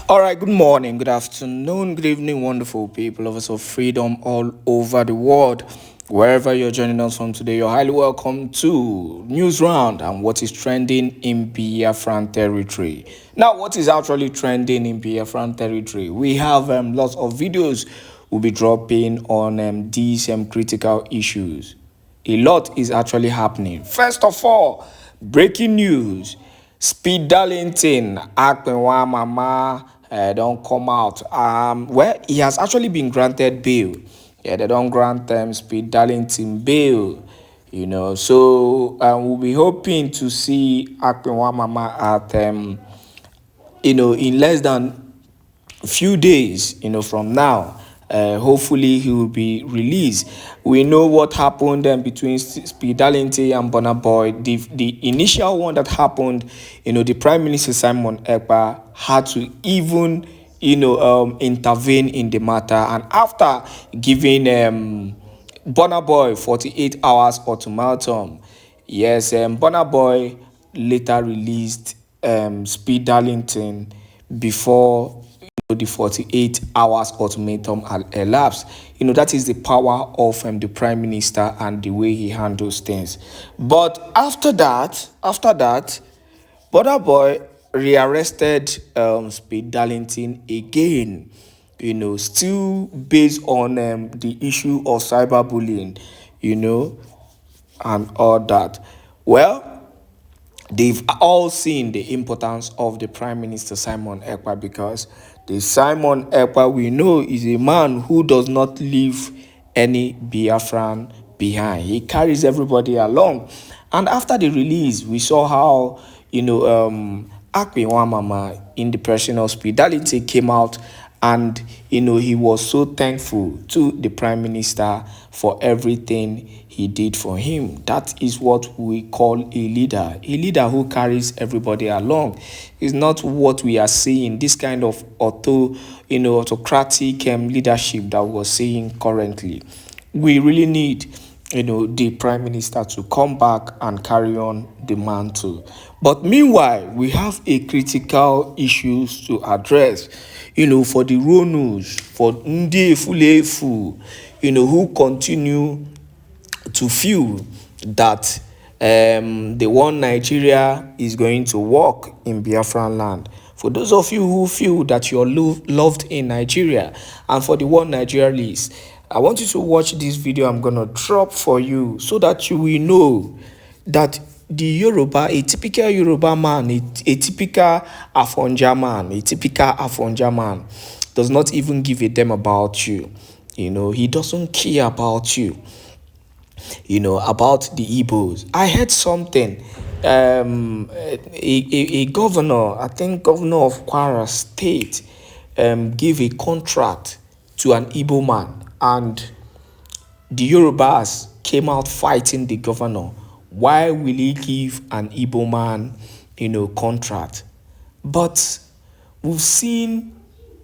All right, good morning, good afternoon, good evening, wonderful people, lovers of freedom all over the world. Wherever you're joining us from today, you're highly welcome to News Round and what is trending in Biafran territory. Now, what is actually trending in Biafran territory? We have lots of videos we'll be dropping on these critical issues. A lot is actually happening. First of all, breaking news. Speed Darlington, Akpi Mama, don't come out. Well, he has actually been granted bail. Yeah, they don't grant Speed Darlington bail. So we'll be hoping to see Akpi Mama at in less than few days, from now. Hopefully he will be released. We know what happened between Speed Darlington and Burna Boy. The initial one that happened, the Prime Minister Simon Èkpá had to even intervene in the matter, and after giving Burna Boy 48 hours ultimatum, yes, Burna Boy later released Speed Darlington before the 48 hours ultimatum elapsed. That is the power of the Prime Minister and the way he handles things. But after that, Burna Boy rearrested Speed Darlington again, still based on the issue of cyberbullying, and all that. Well, they've all seen the importance of the Prime Minister Simon Èkpá, because the Simon Èkpá we know is a man who does not leave any Biafran behind. He carries everybody along. And after the release, we saw how, Akpi Mama in the person of Speed Darlington came out, and he was so thankful to the Prime Minister for everything he did for him. That is what we call a leader who carries everybody along. It's not what we are seeing, this kind of autocratic leadership that we're seeing currently. We really need the Prime Minister to come back and carry on the mantle. But meanwhile, we have a critical issues to address, for the Ronus, for Ndi Efulefu, who continue to feel that the one Nigeria is going to work in Biafran land. For those of you who feel that you're loved in Nigeria, and for the one Nigeria list, I want you to watch this video I'm going to drop for you, so that you will know that the Yoruba, a typical Yoruba man, a typical Afonja man, does not even give a damn about you. He doesn't care about you. About the Igbos. I heard something. A governor, I think governor of Kwara State, gave a contract to an Igbo man, and the Yorubas came out fighting the governor. Why will he give an Igbo man, contract? But we've seen,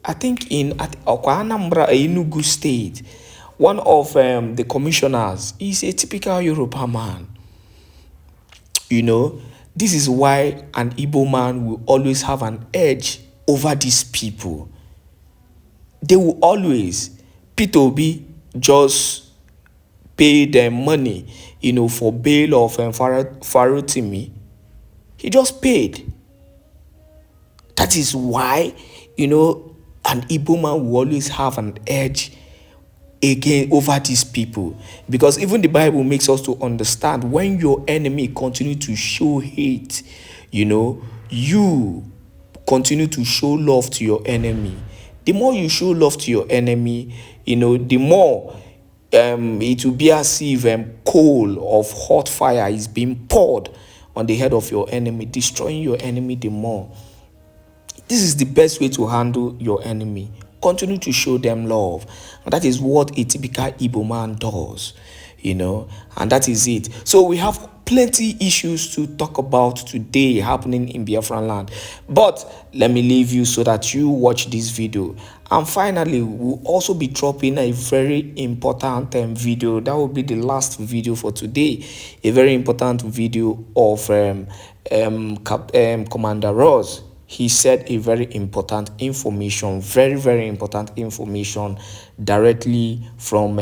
I think in Anambra, Enugu State, one of the commissioners is a typical Yoruba man. This is why an Igbo man will always have an edge over these people. They will always, P2B just pay them money, for bail of Farotimi. He just paid. That is why, an Igbo man will always have an edge again over these people, because even the Bible makes us to understand, when your enemy continue to show hate, you continue to show love to your enemy. The more you show love to your enemy, the more it will be as if coal of hot fire is being poured on the head of your enemy, destroying your enemy the more. This is the best way to handle your enemy. Continue to show them love. And that is what a typical Igbo man does, and that is it. So we have plenty issues to talk about today happening in Biafran land. But let me leave you so that you watch this video. And finally, we'll also be dropping a very important video. That will be the last video for today. A very important video of Commander Ross. he said a very important information, very important information directly from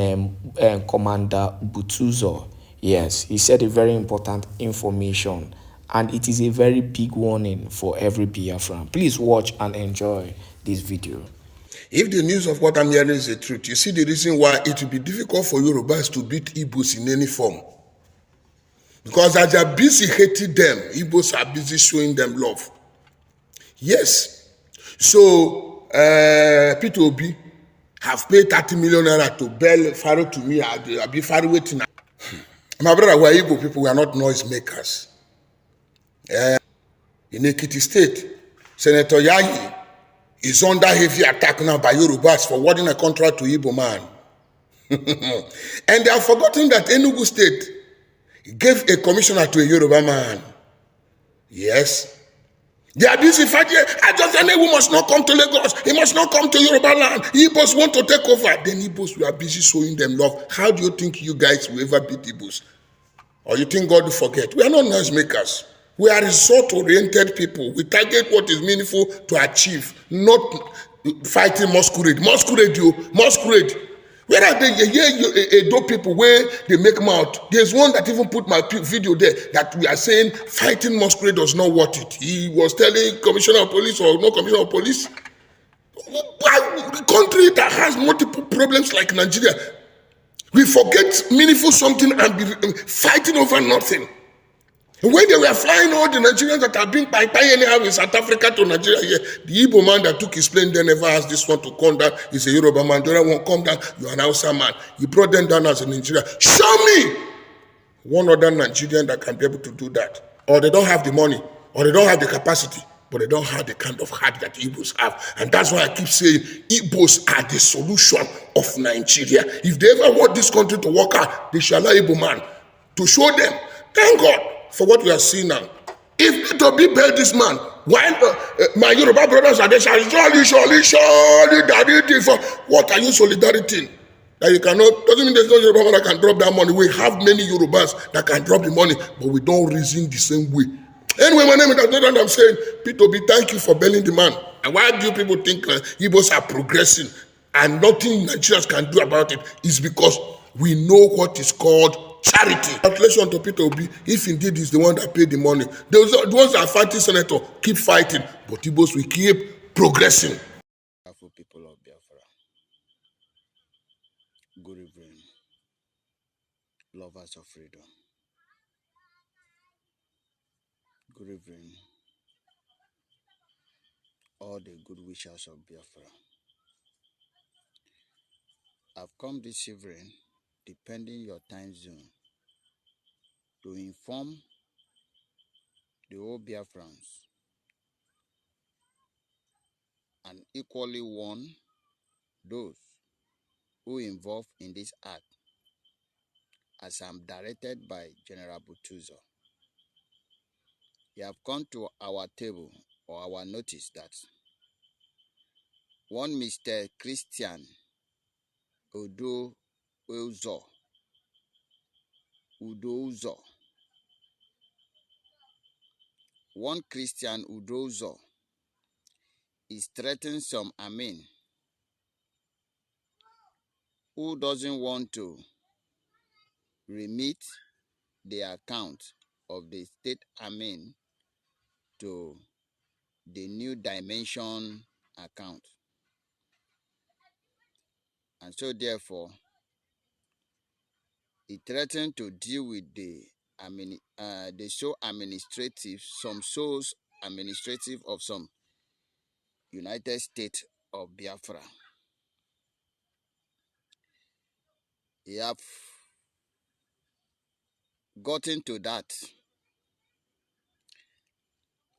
Commander Butuzor. Yes, he said a very important information, and it is a very big warning for every Biafran. Please watch and enjoy this video. If the news of what I'm hearing is the truth, you see the reason why it will be difficult for Yorubas to beat Igbos in any form. Because as they are busy hating them, Igbos are busy showing them love. Yes. So, Peter Obi have paid 30 million naira to bail Pharaoh to me. I'll be Pharaoh waiting. My brother, we're Igbo people, we are not noisemakers. In Ekiti State, Senator Yayi is under heavy attack now by Yorubas for awarding a contract to Igbo man. And they have forgotten that Enugu State gave a commissioner to a Yoruba man. Yes. They are busy fighting. I just said, we must not come to Lagos. He must not come to Yoruba land. Igbos want to take over. Then Igbos, we are busy showing them love. How do you think you guys will ever beat Igbos? Or you think God will forget? We are not noisemakers. We are result-oriented people. We target what is meaningful to achieve, not fighting masquerade. Masquerade, you masquerade. Where are they? You dope people where they make mouth. There's one that even put my video there that we are saying fighting masquerade does not worth it. He was telling commissioner of police or no commissioner of police. A country that has multiple problems like Nigeria, we forget meaningful something and be fighting over nothing. When they were flying all the Nigerians that have been by anyhow in South Africa to Nigeria here, the Igbo man that took his plane there never asked this one to come down. He's a Yoruba man. The other one come down, you're an Hausa man. He brought them down as a Nigerian. Show me one other Nigerian that can be able to do that. Or they don't have the money, or they don't have the capacity, but they don't have the kind of heart that Igbos have. And that's why I keep saying Igbos are the solution of Nigeria. If they ever want this country to work out, they shall allow Igbo man to show them. Thank God for what we are seeing now. If it to be bail this man, while my Yoruba brothers are there, surely, daddy, for what are you solidarity? That you cannot, doesn't mean there's no Yoruba man that can drop that money. We have many Yorubas that can drop the money, but we don't reason the same way. Anyway, my name is Advocacy. I'm saying, P2B, thank you for bailing the man. And why do people think Igbos are progressing and nothing Nigerians can do about it? Is because we know what is called charity. Congratulations to P2B, if indeed he's the one that paid the money. Those ones that are fighting senator, keep fighting, but Igbos will keep progressing. People of Biafra, good evening, lovers of freedom. Good evening, all the good wishers of Biafra. I've come this evening, depending your time zone, to inform the whole Biafrans and equally warn those who involved in this act, as I'm directed by General Butuzor. You have come to our table or our notice that one Mr. Christian Udozor, one Christian Udozor is threatening some Amin who doesn't want to remit the account of the state Amin to the New Dimension account. And so therefore, he threatened to deal with the sole administrative of some United States of Biafra. He have gotten to that.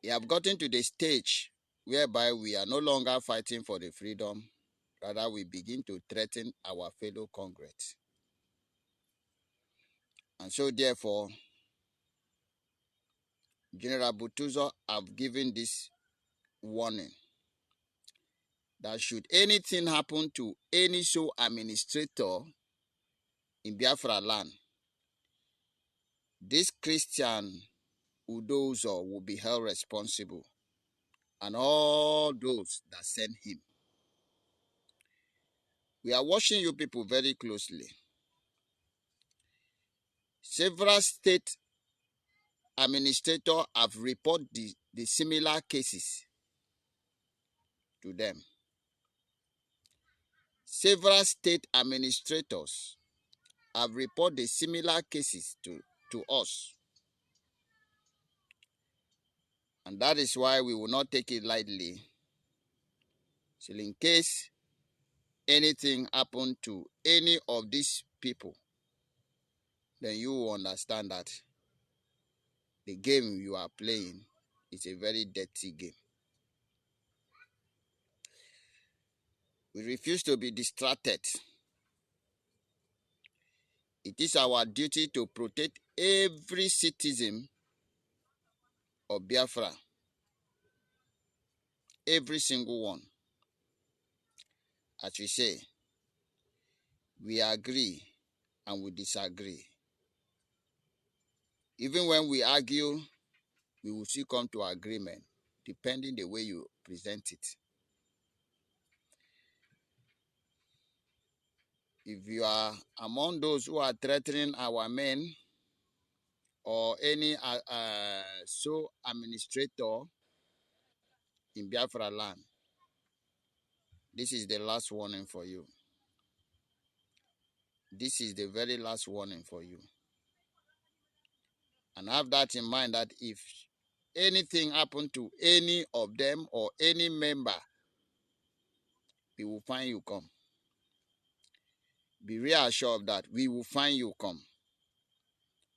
He have gotten to the stage whereby we are no longer fighting for the freedom, rather we begin to threaten our fellow Congress. And so therefore, General Butuzor have given this warning that should anything happen to any sole administrator in Biafra land, this Christian Udozor will be held responsible and all those that sent him. We are watching you people very closely. Several state administrators have reported the similar cases to them. Several state administrators have reported similar cases to us. And that is why we will not take it lightly. So in case anything happened to any of these people, then you will understand that the game you are playing is a very dirty game. We refuse to be distracted. It is our duty to protect every citizen of Biafra, every single one. As we say, we agree and we disagree. Even when we argue, we will still come to agreement, depending the way you present it. If you are among those who are threatening our men or any so administrator in Biafra land, this is the last warning for you. This is the very last warning for you. And have that in mind, that if anything happened to any of them or any member, we will find you come. Be reassured that we will find you come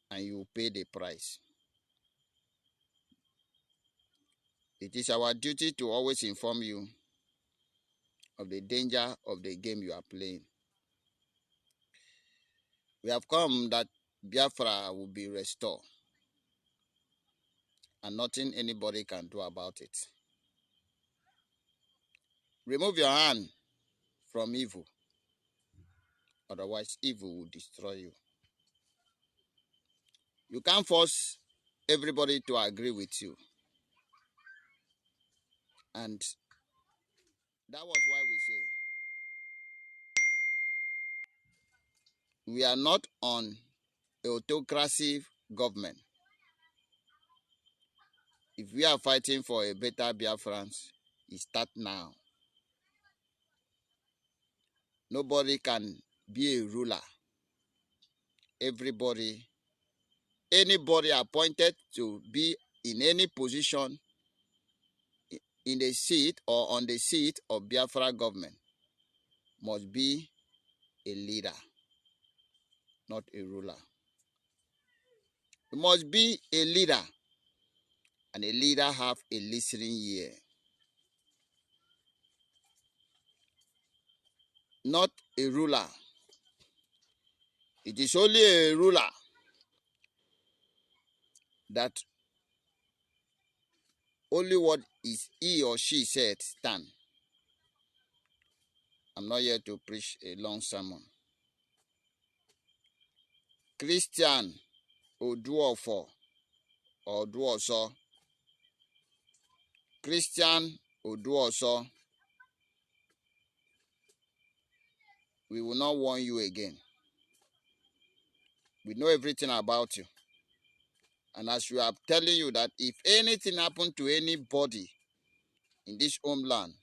and you will pay the price. It is our duty to always inform you of the danger of the game you are playing. We have come that Biafra will be restored, and nothing anybody can do about it. Remove your hand from evil, otherwise evil will destroy you. You can't force everybody to agree with you. And that was why we say we are not on autocracy government. If we are fighting for a better Biafrans, it start now. Nobody can be a ruler. Anybody appointed to be in any position in the seat or on the seat of Biafra government must be a leader, not a ruler. It must be a leader, and a leader have a listening ear. Not a ruler. It is only a ruler that only what is he or she said stand. I'm not here to preach a long sermon. Christian Oduofo or Oduoso. Christian Oduoso, we will not warn you again. We know everything about you. And as we are telling you that if anything happened to anybody in this homeland,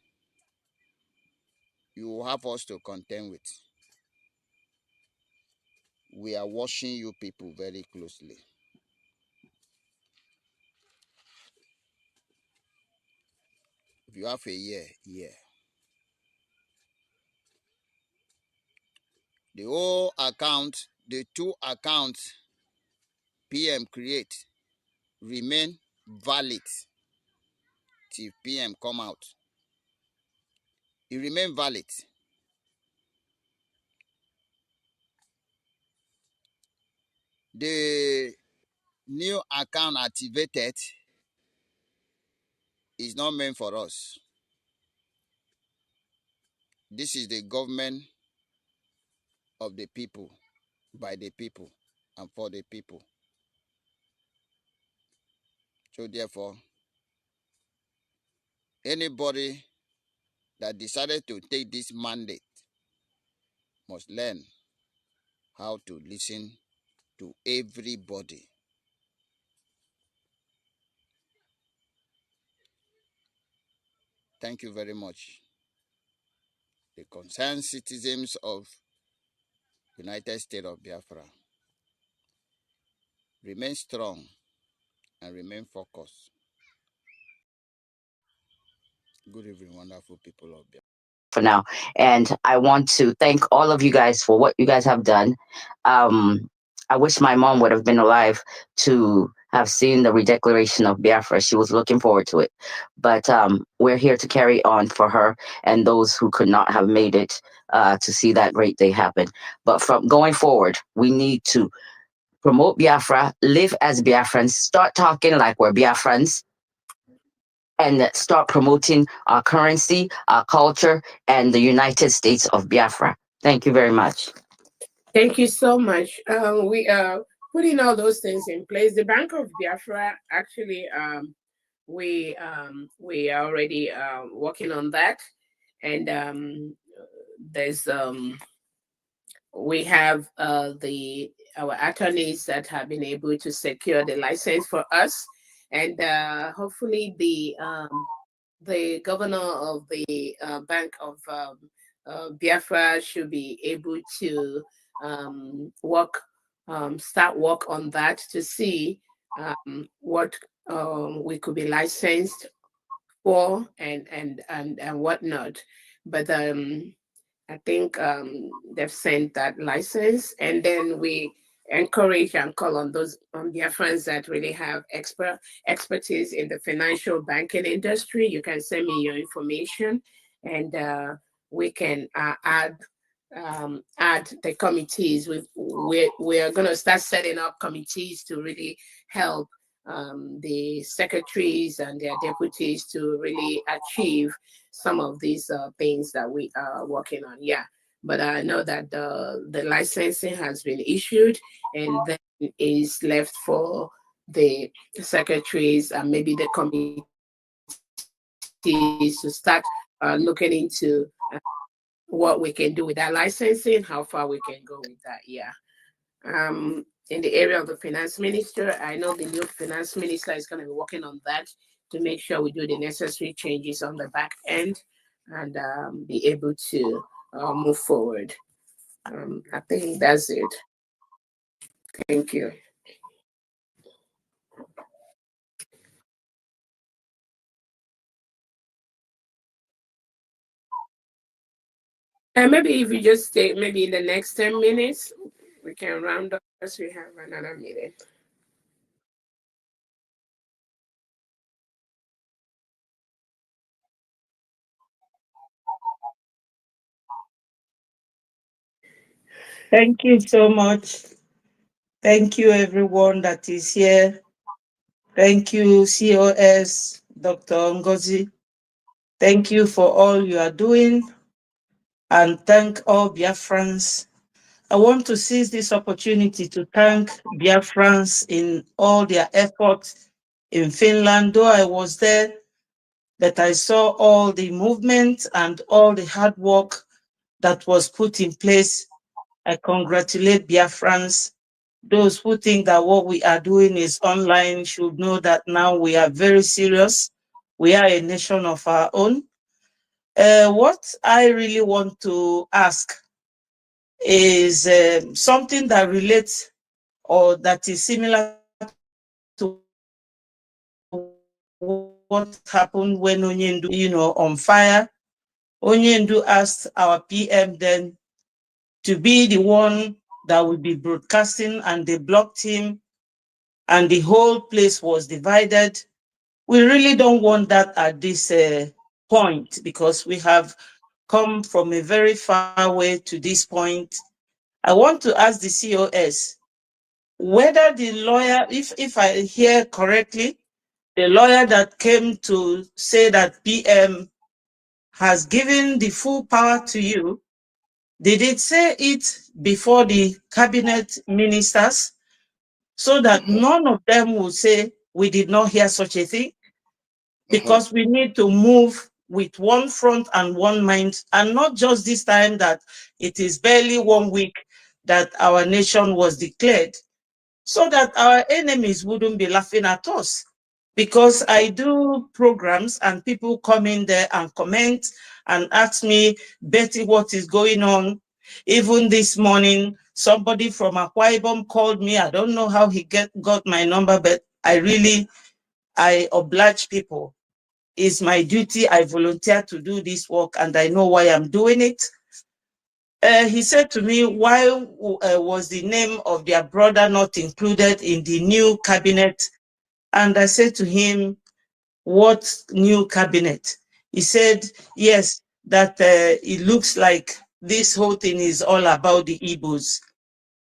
you will have us to contend with. We are watching you people very closely. If you have a year. The whole account, the 2 accounts PM create remain valid till PM come out. It remain valid. The new account activated is not meant for us. This is the government of the people, by the people, and for the people. So therefore, Anybody that decided to take this mandate must learn how to listen to everybody. Thank you very much. The concerned citizens of United States of Biafra, remain strong and remain focused. Good evening, wonderful people of Biafra. For now. And I want to thank all of you guys for what you guys have done. I wish my mom would have been alive to have seen the redeclaration of Biafra. She was looking forward to it. But we're here to carry on for her and those who could not have made it to see that great day happen. But from going forward, we need to promote Biafra, live as Biafrans, start talking like we're Biafrans, and start promoting our currency, our culture, and the United States of Biafra. Thank you very much. Thank you so much. We are putting all those things in place. The Bank of Biafra actually, we are already working on that, and there's we have the our attorneys that have been able to secure the license for us, and hopefully the governor of the Bank of Biafra should be able to start work on that to see what we could be licensed for and whatnot. But I think they've sent that license, and then we encourage and call on those on their friends that really have expertise in the financial banking industry. You can send me your information, and we can add the committees. We are going to start setting up committees to really help the secretaries and their deputies to really achieve some of these things that we are working on. Yeah, but I know that the licensing has been issued, and then is left for the secretaries and maybe the committees to start looking into what we can do with that licensing, how far we can go with that. Yeah. In the area of the finance minister, I know the new finance minister is going to be working on that to make sure we do the necessary changes on the back end and be able to move forward. I think that's it. Thank you. And maybe if you just stay, maybe in the next 10 minutes, we can round up as we have another meeting. Thank you so much. Thank you, everyone that is here. Thank you, COS, Dr. Ngozi. Thank you for all you are doing. And thank all Biafrans. I want to seize this opportunity to thank Biafrans in all their efforts in Finland. Though I was there, that I saw all the movement and all the hard work that was put in place. I congratulate Biafrans. Those who think that what we are doing is online should know that now we are very serious. We are a nation of our own. What I really want to ask is something that relates or that is similar to what happened when Onyendu, on fire. Onyendu asked our PM then to be the one that would be broadcasting, and they blocked him, and the whole place was divided. We really don't want that at this point, because we have come from a very far way to this point. I want to ask the COS whether the lawyer, if I hear correctly, the lawyer that came to say that PM has given the full power to you, did it say it before the cabinet ministers so that none of them will say we did not hear such a thing? because we need to move with one front and one mind, and not just this time that it is barely 1 week that our nation was declared, so that our enemies wouldn't be laughing at us. Because I do programs and people come in there and comment and ask me, Betty, what is going on? Even this morning, somebody from Akwa Ibom called me. I don't know how he got my number, but I oblige people. It's my duty. I volunteer to do this work and I know why I'm doing it. He said to me, why was the name of their brother not included in the new cabinet? And I said to him, what new cabinet? He said, yes, that it looks like this whole thing is all about the Igbos.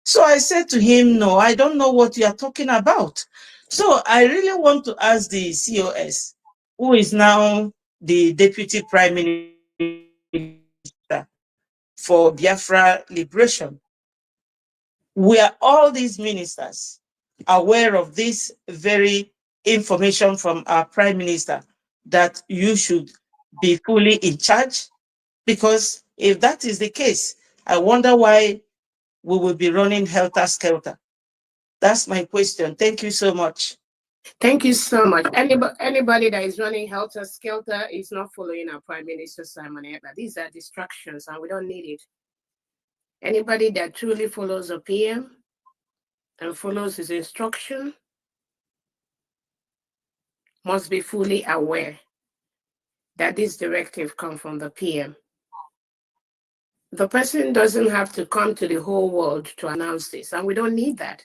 So I said to him, no, I don't know what you are talking about. So I really want to ask the COS, who is now the Deputy Prime Minister for Biafra Liberation. Were all these ministers aware of this very information from our Prime Minister that you should be fully in charge? Because if that is the case, I wonder why we will be running helter-skelter. That's my question. Thank you so much. Thank you so much. Anybody that is running helter skelter is not following our Prime Minister Simon Ekpa. These are distractions and we don't need it. Anybody that truly follows a PM and follows his instruction must be fully aware that this directive comes from the PM. The person doesn't have to come to the whole world to announce this, and we don't need that.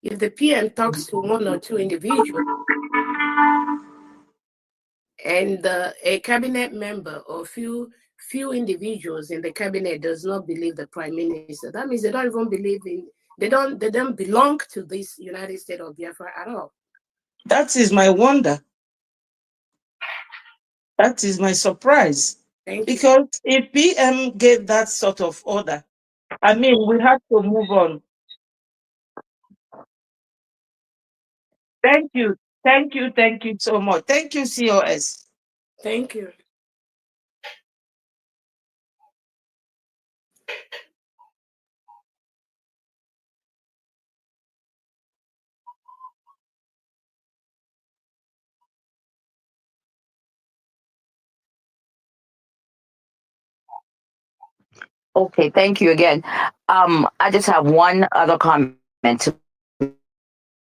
If the PM talks to one or two individuals, and a cabinet member or few individuals in the cabinet does not believe the Prime Minister, that means they don't even believe in, they don't belong to this United States of Biafra at all. That is my wonder. That is my surprise. Because if PM gave that sort of order, I mean, we have to move on. Thank you. Thank you. Thank you so much. Thank you, COS. Thank you. Okay, thank you again. I just have one other comment to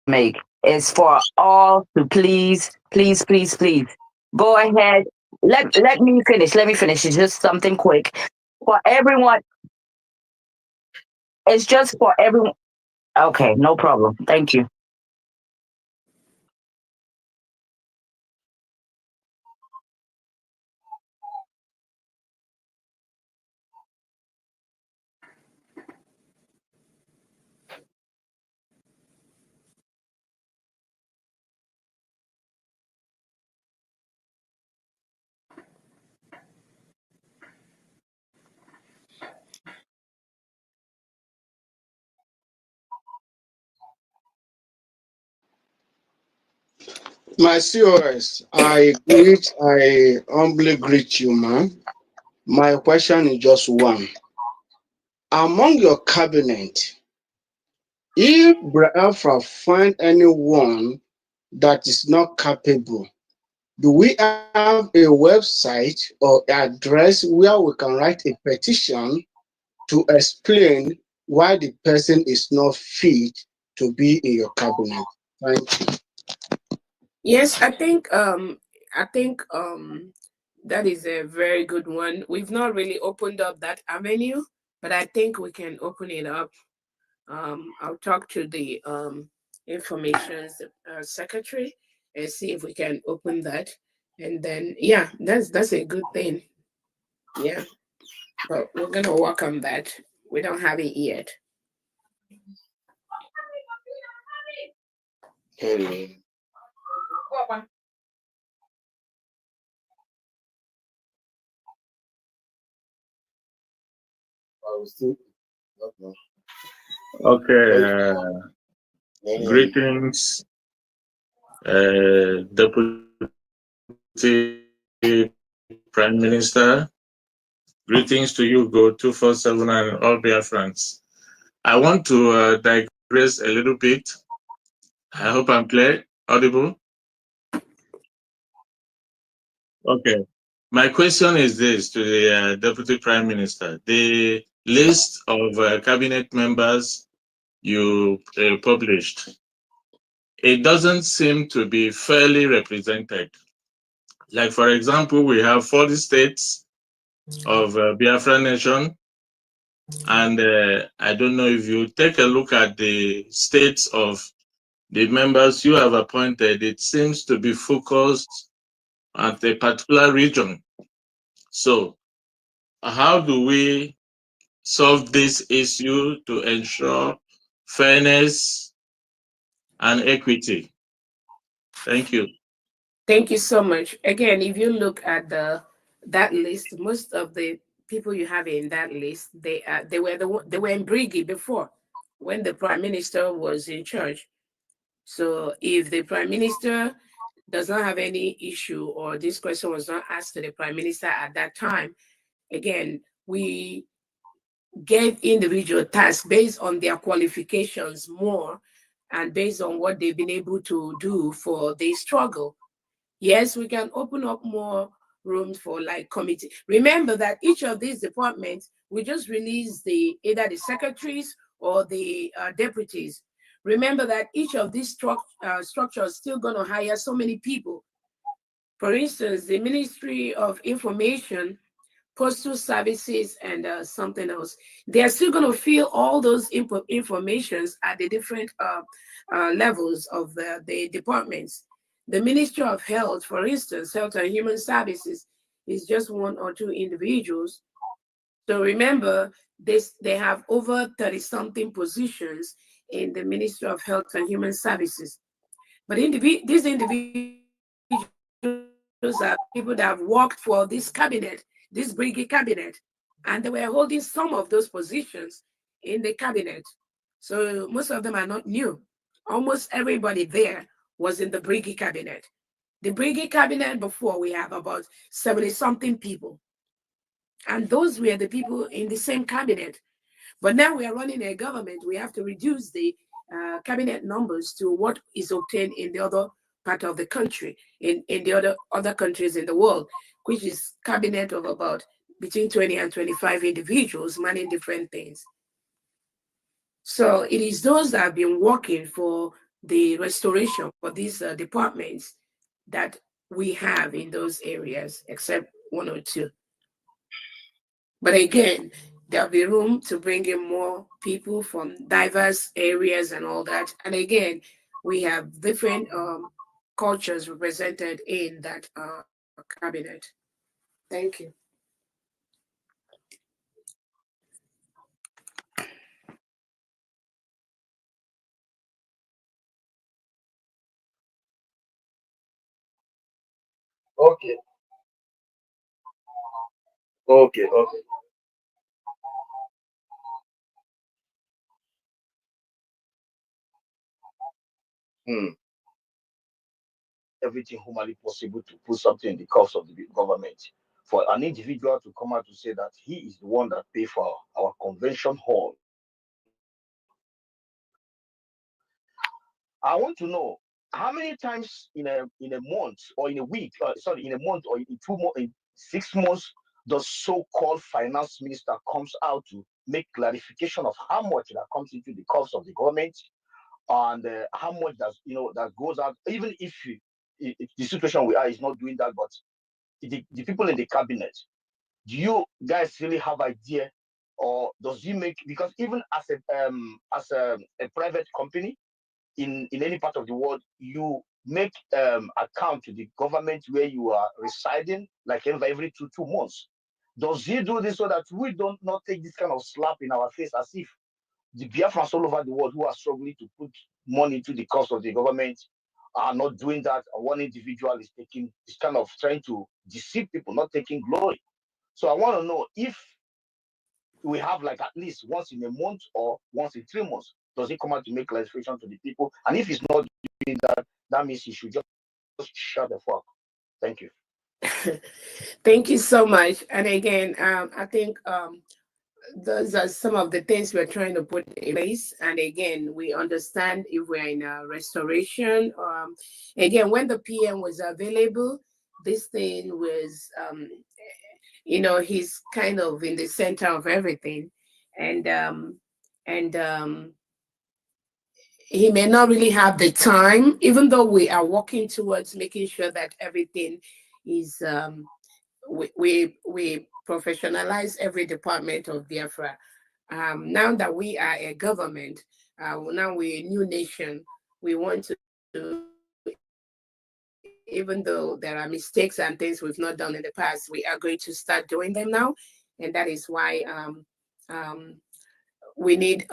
make. It's for all to please, go ahead. Let me finish. Let me finish. It's just something quick for everyone. It's just for everyone. Okay, no problem. Thank you. My COS, I humbly greet you, man. My question is just one. Among your cabinet, if Biafra find anyone that is not capable, do we have a website or address where we can write a petition to explain why the person is not fit to be in your cabinet? Thank you. Yes, I think that is a very good one. We've not really opened up that avenue, but I think we can open it up. I'll talk to the information secretary and see if we can open that. And then yeah, that's a good thing. Yeah, but we're gonna work on that. We don't have it yet. Hello. Okay, greetings, Deputy Prime Minister. Greetings to you, Go 247 and all dear friends. I want to digress a little bit. I hope I'm clear, audible. Okay. My question is this to the Deputy Prime Minister. The list of cabinet members you published, it doesn't seem to be fairly represented. Like, for example, we have 40 states of Biafra Nation. And I don't know if you take a look at the states of the members you have appointed, it seems to be focused at a particular region. So, how do we solve this issue to ensure fairness and equity? Thank you. Thank you so much. Again, if you look at that list, most of the people you have in that list, they were in Brigi before, when the prime minister was in charge. So if the prime minister does not have any issue, or this question was not asked to the prime minister at that time, again, we gave individual tasks based on their qualifications more, and based on what they've been able to do for the struggle. Yes, we can open up more rooms for like committee. Remember that each of these departments, we just release either the secretaries or the deputies. Remember that each of these structures is still going to hire so many people. For instance, the Ministry of Information, Postal Services, and something else, they are still going to fill all those informations at the different levels of the departments. The Ministry of Health, for instance, Health and Human Services, is just one or two individuals. So remember, they have over 30 something positions in the Ministry of Health and Human Services. But these individuals are people that have worked for this cabinet, this Brigade cabinet, and they were holding some of those positions in the cabinet. So most of them are not new. Almost everybody there was in the Brigade cabinet. The Brigade cabinet before, we have about 70 something people. And those were the people in the same cabinet. But now we are running a government. We have to reduce the cabinet numbers to what is obtained in the other part of the country, in the other countries in the world, which is cabinet of about between 20 and 25 individuals manning different things. So it is those that have been working for the restoration for these departments that we have in those areas, except one or two. But again, there'll be room to bring in more people from diverse areas and all that. And again, we have different cultures represented in that cabinet. Thank you. Okay, okay, okay. Hmm. Everything humanly possible to put something in the cost of the government. For an individual to come out to say that he is the one that pay for our convention hall. I want to know how many times in a month or in a week, sorry, in a month or in 2 months, in 6 months, the so-called finance minister comes out to make clarification of how much that comes into the cost of the government, and how much that goes out, even if the situation we are is not doing that, but the people in the cabinet, do you guys really have idea, or does he make, because even as a private company in any part of the world, you make account to the government where you are residing, like every two months. Does he do this so that we don't not take this kind of slap in our face, as if the Biafrans all over the world who are struggling to put money into the cost of the government are not doing that, and one individual is kind of trying to deceive people, not taking glory. So I want to know if we have like at least once in a month or once in 3 months, does he come out to make clarification to the people? And if he's not doing that, that means he should just shut the fuck. Thank you. Thank you so much. And again, I think those are some of the things we're trying to put in place. And again, we understand if we're in a restoration. Again, when the PM was available, this thing was, he's kind of in the center of everything, and and he may not really have the time, even though we are working towards making sure that everything is. We professionalize every department of Biafra. Now that we are a government, now we're a new nation, we want to, even though there are mistakes and things we've not done in the past, we are going to start doing them now. And that is why um, we need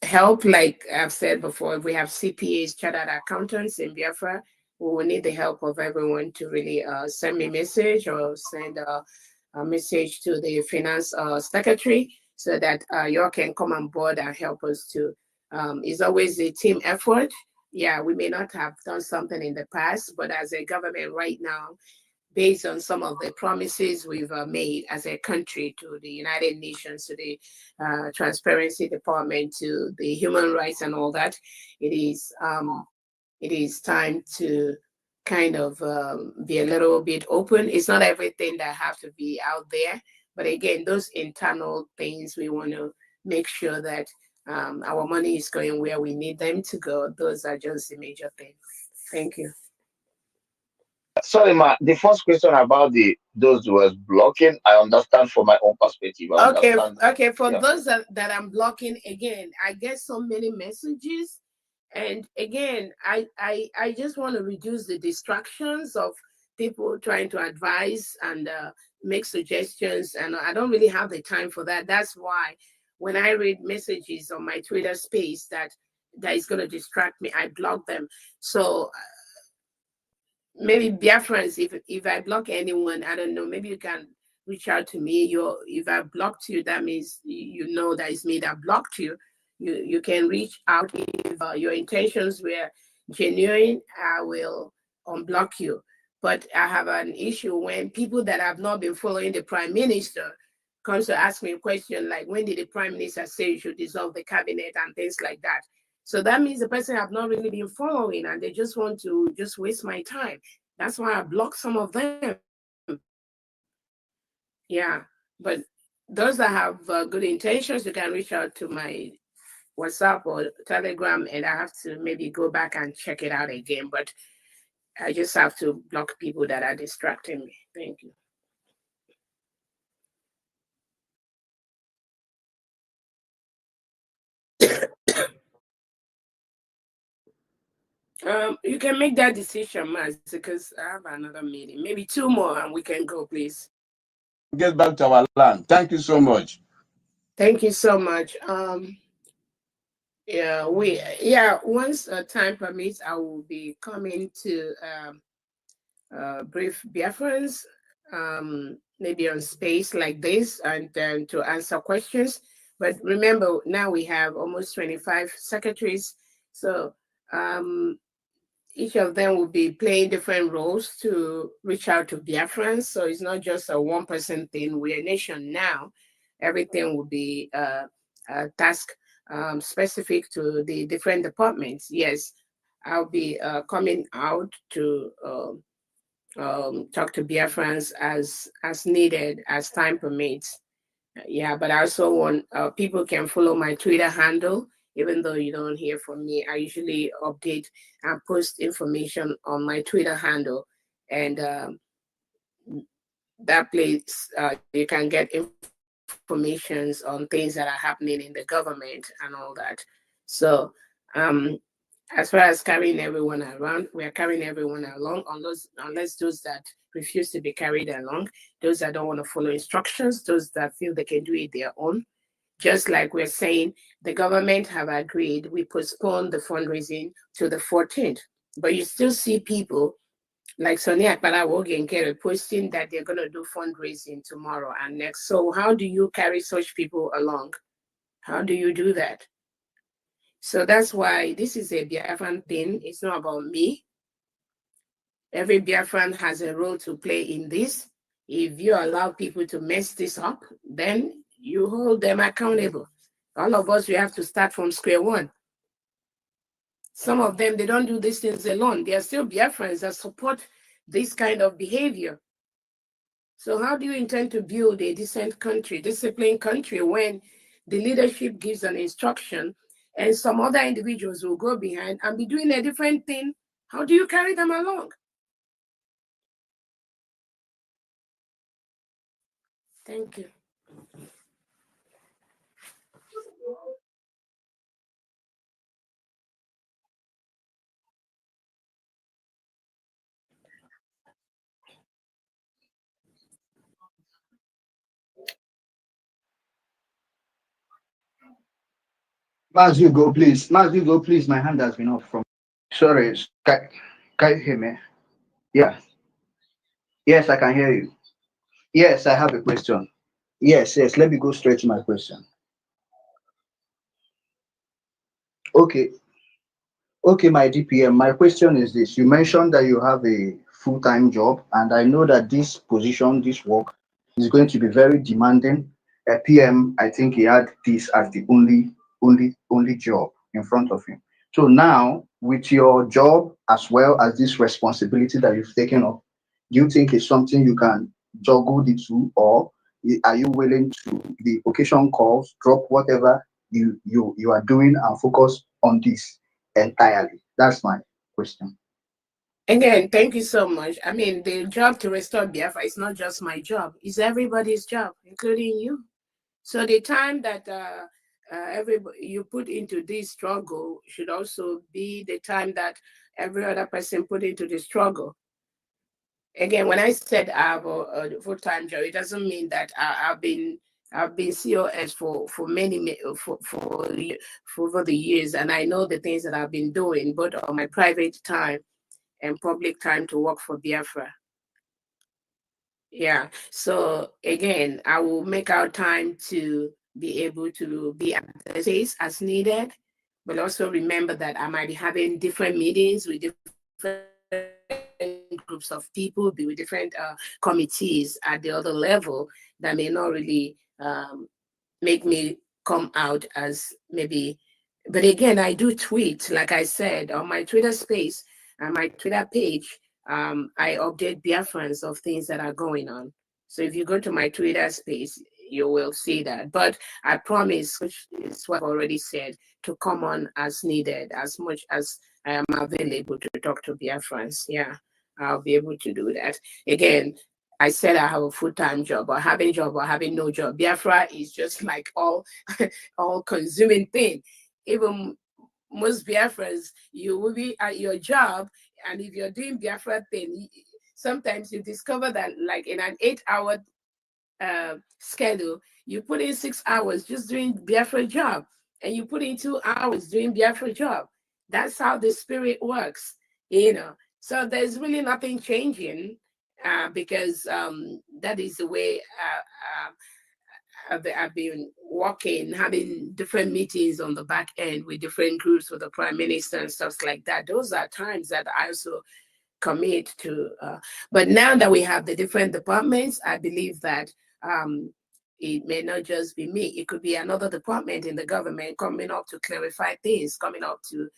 help. Like I've said before, if we have CPAs, chartered accountants in Biafra, we will need the help of everyone to really send me a message or send a message to the finance secretary so that y'all can come on board and help us to. It's always a team effort. Yeah, we may not have done something in the past, but as a government right now, based on some of the promises we've made as a country to the United Nations, to the Transparency Department, to the human rights and all that, it is time to kind of be a little bit open. It's not everything that have to be out there, but again, those internal things we want to make sure that our money is going where we need them to go. Those are just the major things. Thank you. Sorry, ma. The first question about those was blocking. I understand from my own perspective. I Okay, understand. okay. For Yeah. those that I'm blocking, again, I get so many messages, and again, I just want to reduce the distractions of people trying to advise and make suggestions, and I don't really have the time for that. That's why when I read messages on my Twitter space that is going to distract me, I block them. So maybe Biafrans, if I block anyone, I don't know, maybe you can reach out to me. If I blocked you, that means you know that it's me that blocked you. You can reach out if your intentions were genuine. I will unblock you. But I have an issue when people that have not been following the prime minister comes to ask me a question like, when did the prime minister say you should dissolve the cabinet and things like that? So that means the person have not really been following and they just want to just waste my time. That's why I block some of them. Yeah. But those that have good intentions, you can reach out to my WhatsApp or Telegram, and I have to maybe go back and check it out again. But I just have to block people that are distracting me. Thank you. You can make that decision, Maz, because I have another meeting. Maybe two more, and we can go, please. Get back to our land. Thank you so much. Thank you so much. Once time permits, I will be coming to brief Biafrans, maybe on space like this, and then to answer questions. But remember, now we have almost 25 secretaries, so each of them will be playing different roles to reach out to Biafrans. So it's not just a one-person thing. We're a nation now. Everything will be a task specific to the different departments. Yes, I'll be coming out to talk to Biafrans as needed, as time permits. Yeah, but I also want people can follow my Twitter handle. Even though you don't hear from me, I usually update and post information on my Twitter handle, and that place you can get informations on things that are happening in the government and all that. So, um, as far as carrying everyone around, we are carrying everyone along, unless those that refuse to be carried along, those that don't want to follow instructions, those that feel they can do it their own. Just like we're saying, the government have agreed, we postpone the fundraising to the 14th. But you still see people like Sonia Akpala and Kerry posting that they're going to do fundraising tomorrow and next. So how do you carry such people along? How do you do that? So that's why this is a Biafran thing. It's not about me. Every Biafran has a role to play in this. If you allow people to mess this up, then you hold them accountable. All of us, we have to start from square one. Some of them, they don't do these things alone. They are still Biafrans that support this kind of behavior. So how do you intend to build a decent country, disciplined country, when the leadership gives an instruction and some other individuals will go behind and be doing a different thing? How do you carry them along? Thank you. Mas, you go, please. Mas, you go, please. My hand has been off from. Sorry, can you hear me? Yeah. Yes, I can hear you. Yes, I have a question. Yes, yes. Let me go straight to my question. Okay, okay, my DPM. My question is this: you mentioned that you have a full-time job, and I know that this position, this work, is going to be very demanding. A PM, I think he had this as the only job in front of him. So now, with your job as well as this responsibility that you've taken up, do you think it's something you can juggle the two, or are you willing to the occasion calls, drop whatever you are doing and focus on this entirely? That's my question. Again, thank you so much. I mean, the job to restore Biafra is not just my job, it's everybody's job, including you. So the time that everybody you put into this struggle should also be the time that every other person put into the struggle. Again, when I said I have a full-time job, it doesn't mean that I've been COS for many for over the years, and I know the things that I've been doing, both on my private time and public time to work for Biafra. Yeah. So again, I will make out time to be able to be at the space as needed, but also remember that I might be having different meetings with different groups of people, be with different committees at the other level that may not really make me come out as maybe. But again, I do tweet, like I said, on my Twitter space and my Twitter page. I update Biafrans of things that are going on. So if you go to my Twitter space, you will see that. But I promise, which is what I've already said, to come on as needed, as much as I am available to talk to Biafrans. Yeah, I'll be able to do that. Again, I said I have a full-time job, or having job, or having no job. Biafra is just like all consuming thing. Even most Biafrans, you will be at your job, and if you're doing Biafra thing, sometimes you discover that like in an 8-hour schedule, you put in 6 hours just doing Biafra job, and you put in 2 hours doing Biafra job. That's how the spirit works, you know. So there's really nothing changing because that is the way I've been working, having different meetings on the back end with different groups with the prime minister and stuff like that. Those are times that I also commit to. But now that we have the different departments, I believe that it may not just be me. It could be another department in the government coming up to clarify things, coming up to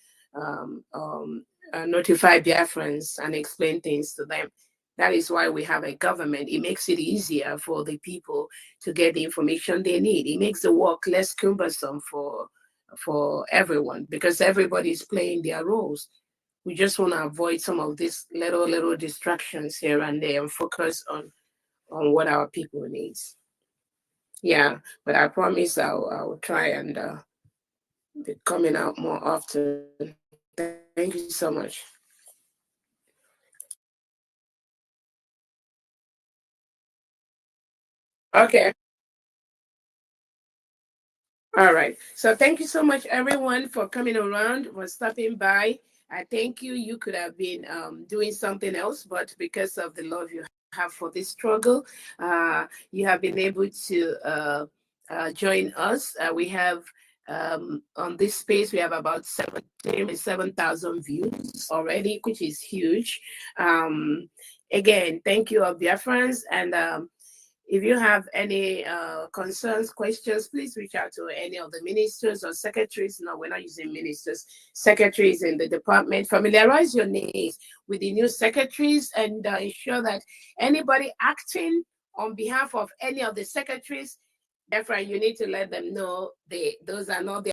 notify Biafrans and explain things to them. That is why we have a government. It makes it easier for the people to get the information they need. It makes the work less cumbersome for everyone because everybody's playing their roles. We just want to avoid some of these little distractions here and there and focus on what our people needs. Yeah, but I promise I'll try and be coming out more often. Thank you so much. Okay. All right. So thank you so much, everyone, for coming around, for stopping by. I thank you. You could have been doing something else, but because of the love you have for this struggle, you have been able to join us. We have On this space, we have about 7,000 views already, which is huge. Again, thank you, Biafrans. And if you have any concerns, questions, please reach out to any of the ministers or secretaries. No, we're not using ministers, secretaries in the department. Familiarize your names with the new secretaries and ensure that anybody acting on behalf of any of the secretaries, therefore, you need to let them know those are not the